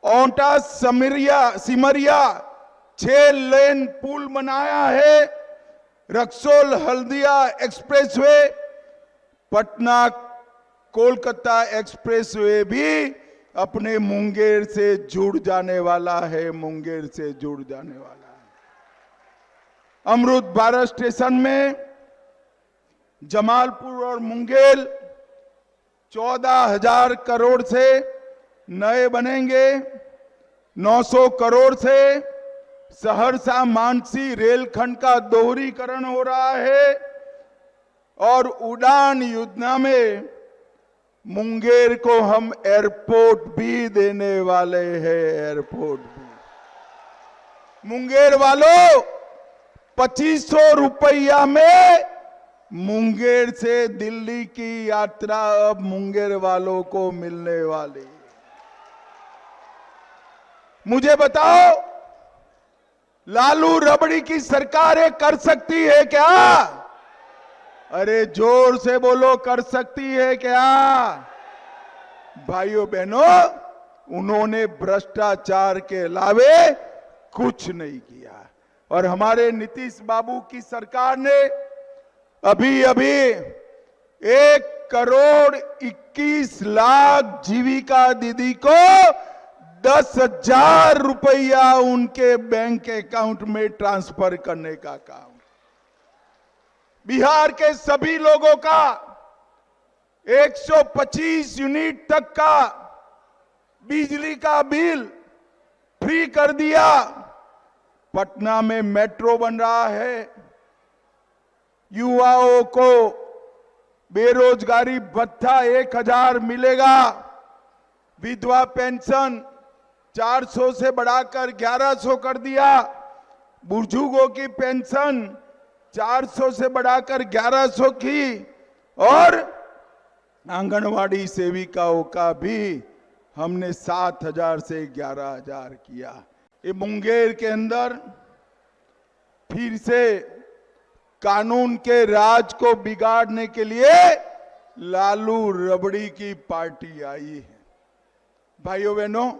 ओंटा सिमरिया 6 लेन पुल बनाया है। Raxaul Haldia expressway, Patna Kolkata expressway भी अपने मुंगेर से जुड़ जाने वाला है, मुंगेर से जुड़ जाने वाला है। अमृत भारत स्टेशन में जमालपुर और मुंगेर 14,000 करोड़ से नए बनेंगे। 900 करोड़ से सहरसा मानसी रेलखंड का दोहरीकरण हो रहा है और उड़ान योजना में मुंगेर को हम एयरपोर्ट भी देने वाले हैं। एयरपोर्ट भी मुंगेर वालों, 2500 रुपया में मुंगेर से दिल्ली की यात्रा अब मुंगेर वालों को मिलने वाली। मुझे बताओ, लालू रबड़ी की सरकार ये कर सकती है क्या? अरे जोर से बोलो, कर सकती है क्या? भाइयों बहनों, उन्होंने भ्रष्टाचार के अलावे कुछ नहीं किया। और हमारे नीतीश बाबू की सरकार ने अभी 1 करोड़ 21 लाख जीविका दीदी को 10,000 रुपया उनके बैंक अकाउंट में ट्रांसफर करने का काम। बिहार के सभी लोगों का 125 यूनिट तक का बिजली का बिल फ्री कर दिया। पटना में मेट्रो बन रहा है। युवाओं को बेरोजगारी भत्ता 1,000 मिलेगा। विधवा पेंशन 400 से बढ़ाकर 1,100 कर दिया। बुजुर्गों की पेंशन 400 से बढ़ाकर 1,100 की। और आंगनवाड़ी सेविकाओं का भी हमने 7,000 से 11,000 किया। ये मुंगेर के अंदर फिर से कानून के राज को बिगाड़ने के लिए लालू रबड़ी की पार्टी आई है। भाइयों बहनों,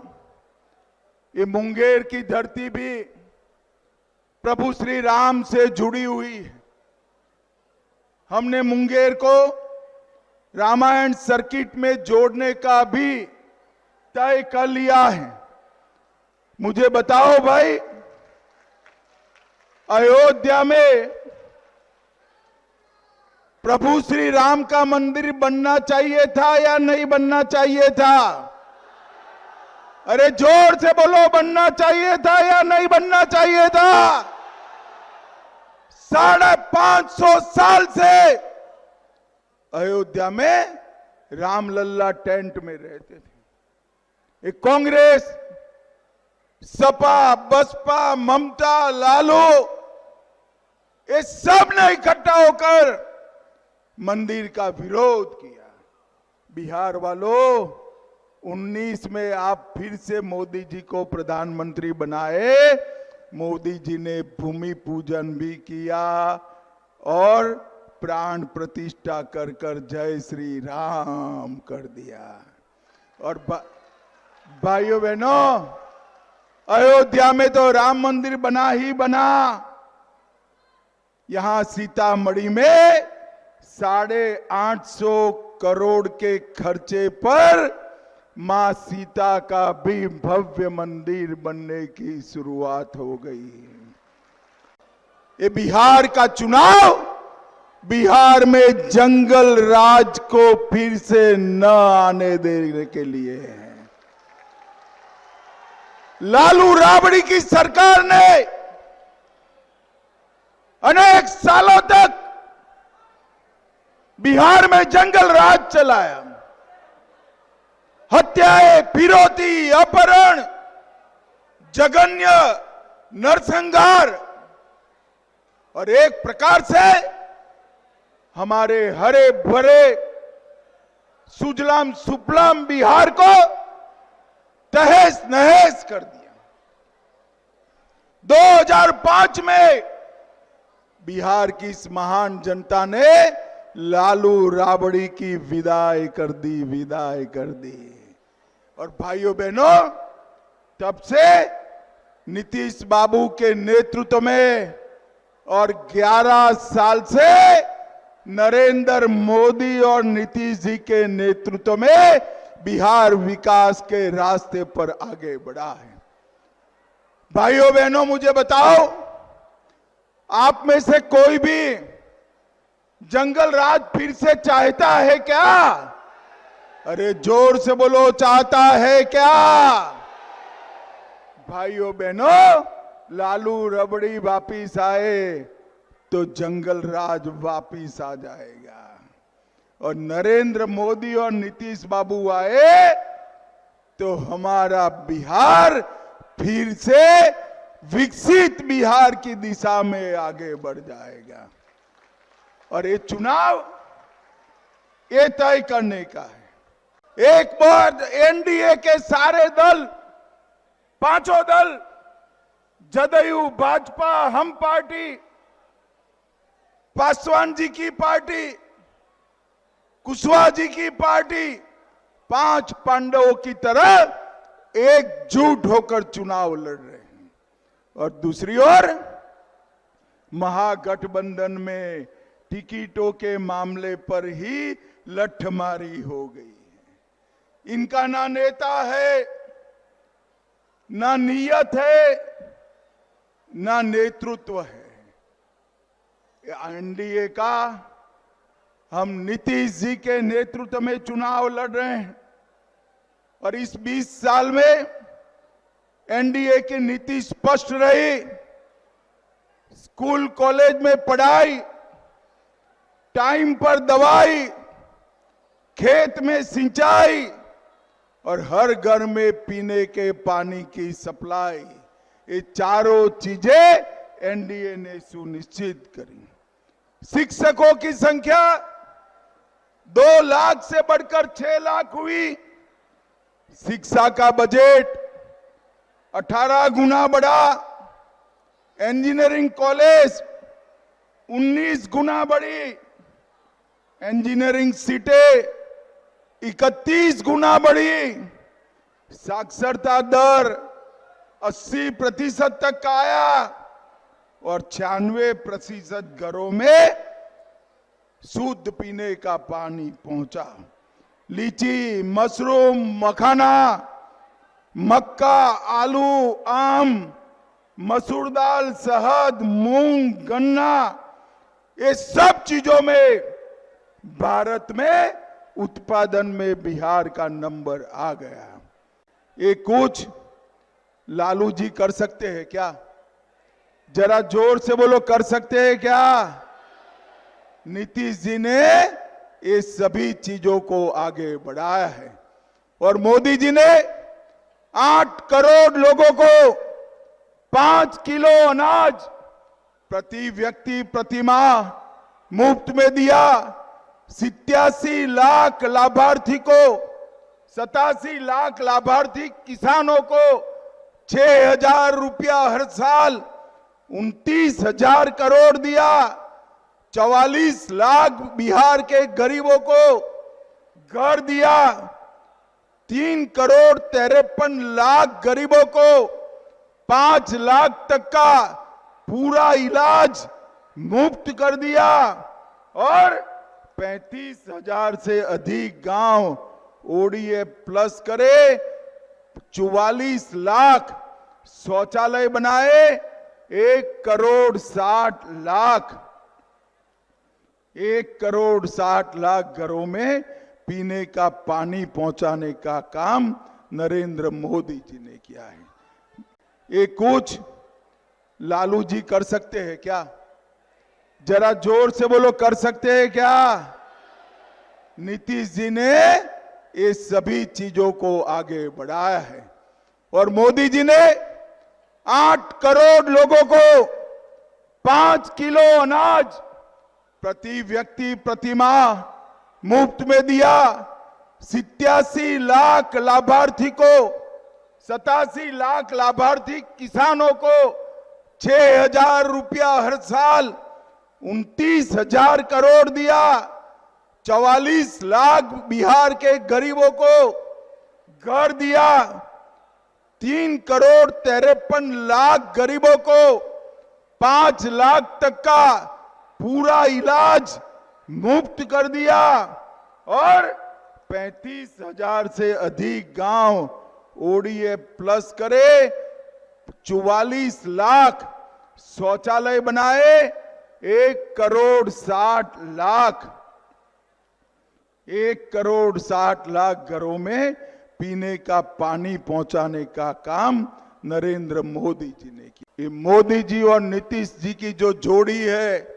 ये मुंगेर की धरती भी प्रभु श्री राम से जुड़ी हुई है। हमने मुंगेर को रामायण सर्किट में जोड़ने का भी तय कर लिया है। मुझे बताओ भाई, अयोध्या में प्रभु श्री राम का मंदिर बनना चाहिए था या नहीं बनना चाहिए था? अरे जोर से बोलो, बनना चाहिए था या नहीं बनना चाहिए था? 550 साल से अयोध्या में रामलल्ला टेंट में रहते थे। एक कांग्रेस, सपा, बसपा, ममता, लालू, ये सब ने इकट्ठा होकर मंदिर का विरोध किया। बिहार वालों, 19 में आप फिर से मोदी जी को प्रधानमंत्री बनाए। मोदी जी ने भूमि पूजन भी किया और प्राण प्रतिष्ठा कर कर जय श्री राम कर दिया। और भाइयों बहनों, अयोध्या में तो राम मंदिर बना ही बना। यहां सीतामढ़ी में 850 करोड़ के खर्चे पर मां सीता का भी भव्य मंदिर बनने की शुरुआत हो गई। ये बिहार का चुनाव बिहार में जंगल राज को फिर से न आने देने के लिए है। लालू राबड़ी की सरकार ने अनेक सालों तक बिहार में जंगल राज चलाया। हत्याएं, फिरौती, अपहरण, जघन्य नरसंहार और एक प्रकार से हमारे हरे भरे सुजलाम सुफलाम बिहार को तहस नहस कर दिया। 2005 में बिहार की इस महान जनता ने लालू राबड़ी की विदाई कर दी। और भाइयों बहनों, तब से नीतीश बाबू के नेतृत्व में और 11 साल से नरेंद्र मोदी और नीतीश जी के नेतृत्व में बिहार विकास के रास्ते पर आगे बढ़ा है। भाइयों बहनों, मुझे बताओ, आप में से कोई भी जंगल राज फिर से चाहता है क्या? अरे जोर से बोलो, चाहता है क्या? भाइयों बहनों, लालू रबड़ी वापिस आए तो जंगल राज वापिस आ जाएगा, और नरेंद्र मोदी और नीतीश बाबू आए तो हमारा बिहार फिर से विकसित बिहार की दिशा में आगे बढ़ जाएगा। और ये चुनाव ये तय करने का है। एक बार एनडीए के सारे दल, पांचों दल, जदयू, भाजपा, हम पार्टी, पासवान जी की पार्टी, कुशवाहा जी की पार्टी, 5 पांडवों की तरह एकजुट होकर चुनाव लड़ रहे हैं। और दूसरी ओर महागठबंधन में टिकटों के मामले पर ही लठमारी हो गई है। इनका ना नेता है, ना नियत है, ना नेतृत्व है। एनडीए का हम नीतीश जी के नेतृत्व में चुनाव लड़ रहे हैं, और इस 20 साल में एनडीए की नीति स्पष्ट रही। स्कूल कॉलेज में पढ़ाई, टाइम पर दवाई, खेत में सिंचाई और हर घर में पीने के पानी की सप्लाई, ये चारों चीजें एनडीए ने सुनिश्चित करी। शिक्षकों की संख्या 2 लाख से बढ़कर 6 लाख हुई। शिक्षा का बजट 18 गुना बढ़ा। इंजीनियरिंग कॉलेज 19 गुना बढ़ी। इंजीनियरिंग सीटें 31 गुना बढ़ी। साक्षरता दर 80% तक का आया और 96% घरों में शुद्ध पीने का पानी पहुंचा। लीची, मशरूम, मखाना, मक्का, आलू, आम, मसूर दाल, शहद, मूंग, गन्ना, ये सब चीजों में भारत में उत्पादन में बिहार का नंबर आ गया। ये कुछ लालू जी कर सकते हैं क्या? जरा जोर से बोलो, कर सकते हैं क्या? नीतीश जी ने ये सभी चीजों को आगे बढ़ाया है। और मोदी जी ने 8 करोड़ लोगों को 5 किलो अनाज प्रति व्यक्ति प्रति माह मुफ्त में दिया। 87 लाख लाभार्थी को, 87 लाख लाभार्थी किसानों को 6,000 रुपया हर साल, 29,000 करोड़ दिया। 44 लाख बिहार के गरीबों को घर दिया। 3 करोड़ 53 लाख गरीबों को 5 लाख तक का पूरा इलाज मुफ्त कर दिया। और 35,000 से अधिक गांव ओडीएफ प्लस करे। 44 लाख शौचालय बनाए। 1 करोड़ 60 लाख घरों में पीने का पानी पहुंचाने का काम नरेंद्र मोदी जी ने किया है। ये कुछ लालू जी कर सकते हैं क्या? जरा जोर से बोलो, कर सकते हैं क्या? नीतीश जी ने ये सभी चीजों को आगे बढ़ाया है। और मोदी जी ने 8 करोड़ लोगों को 5 किलो अनाज प्रति व्यक्ति प्रति माह मुफ्त में दिया। 87 लाख लाभार्थी को, 87 लाख लाभार्थी किसानों को 6,000 रुपया हर साल, 29,000 करोड़ दिया। 44 लाख बिहार के गरीबों को घर दिया। 3,53,00,000 गरीबों को 5 लाख तक का पूरा इलाज मुफ्त कर दिया और 35,000 से अधिक गांव ओडीएफ प्लस करे, 44 लाख शौचालय बनाए, 1,60,00,000 घरों में पीने का पानी पहुंचाने का काम नरेंद्र मोदी जी ने किया। ये मोदी जी और नीतीश जी की जो जोड़ी है,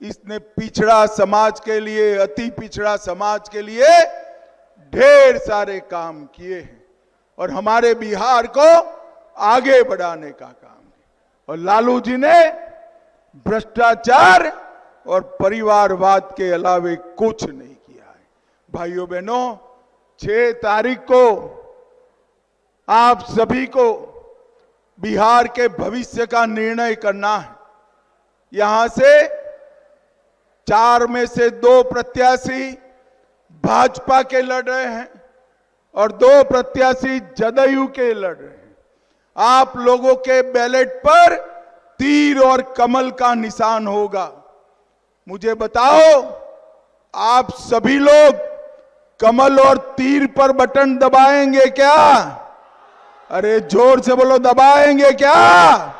इसने पिछड़ा समाज के लिए, अति पिछड़ा समाज के लिए ढेर सारे काम किए हैं और हमारे बिहार को आगे बढ़ाने का काम किया। और लालू जी ने भ्रष्टाचार और परिवारवाद के अलावे कुछ नहीं किया है। भाइयों बहनों, 6 तारीख को आप सभी को बिहार के भविष्य का निर्णय करना है। यहां से 4 में से 2 प्रत्याशी भाजपा के लड़ रहे हैं और 2 प्रत्याशी जदयू के लड़ रहे हैं। आप लोगों के बैलेट पर तीर और कमल का निशान होगा। मुझे बताओ, आप सभी लोग कमल और तीर पर बटन दबाएंगे क्या? अरे जोर से बोलो, दबाएंगे क्या?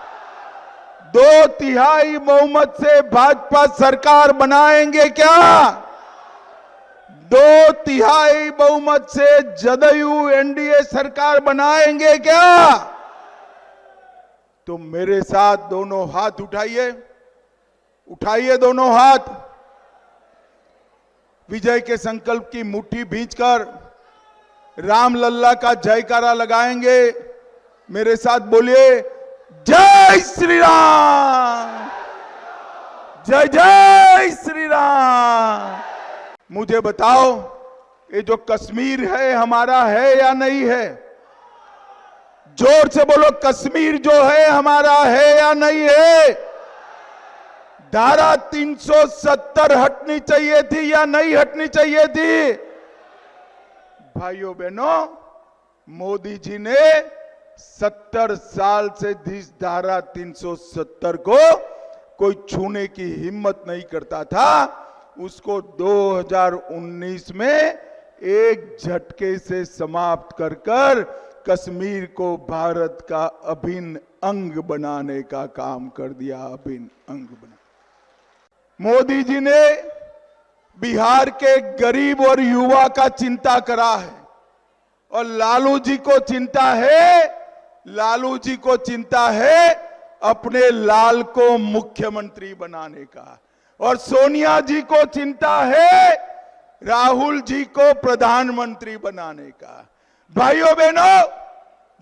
2/3 बहुमत से भाजपा सरकार बनाएंगे क्या? 2/3 बहुमत से जदयू एनडीए सरकार बनाएंगे क्या? तो मेरे साथ दोनों हाथ उठाइए, उठाइए दोनों हाथ। विजय के संकल्प की मुट्ठी भींचकर राम लल्ला का जयकारा लगाएंगे। मेरे साथ बोलिए, जय श्री राम, जय जय श्री राम। मुझे बताओ, ये जो कश्मीर है हमारा है या नहीं है? जोर से बोलो, कश्मीर जो है हमारा है या नहीं है? धारा 370 हटनी चाहिए थी या नहीं हटनी चाहिए थी? भाइयों बहनों, मोदी जी ने 70 साल से इस धारा 370 को कोई छूने की हिम्मत नहीं करता था, उसको 2019 में एक झटके से समाप्त कर कर कश्मीर को भारत का अभिन्न अंग बनाने का काम कर दिया। अभिन्न अंग बना। मोदी जी ने बिहार के गरीब और युवा का चिंता करा है और लालू जी को चिंता है, लालू जी को चिंता है अपने लाल को मुख्यमंत्री बनाने का, और सोनिया जी को चिंता है राहुल जी को प्रधानमंत्री बनाने का। भाइयों बहनों,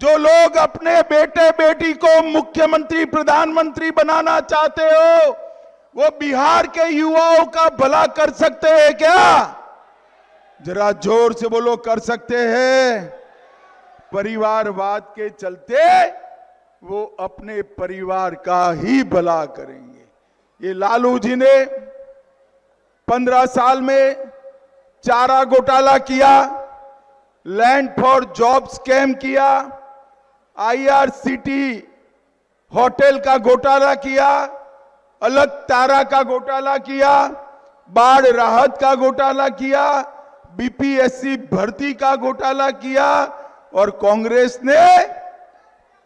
जो लोग अपने बेटे बेटी को मुख्यमंत्री प्रधानमंत्री बनाना चाहते हो, वो बिहार के युवाओं का भला कर सकते हैं क्या? जरा जोर से बोलो, कर सकते हैं? परिवारवाद के चलते वो अपने परिवार का ही भला करेंगे। ये लालू जी ने 15 साल में चारा घोटाला किया, लैंड फॉर जॉब स्कैम किया, आईआरसीटी होटल का घोटाला किया, अलग तारा का घोटाला किया, बाढ़ राहत का घोटाला किया, बीपीएससी भर्ती का घोटाला किया, और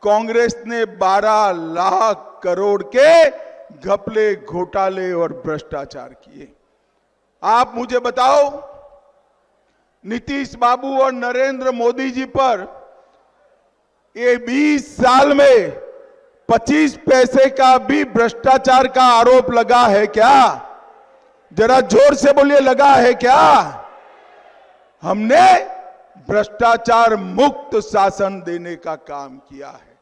कांग्रेस ने 12 लाख करोड़ के घपले, घोटाले और भ्रष्टाचार किए। आप मुझे बताओ, नीतीश बाबू और नरेंद्र मोदी जी पर ये 20 साल में 25 पैसे का भी भ्रष्टाचार का आरोप लगा है क्या? जरा जोर से बोलिए, लगा है क्या? हमने भ्रष्टाचार मुक्त शासन देने का काम किया है।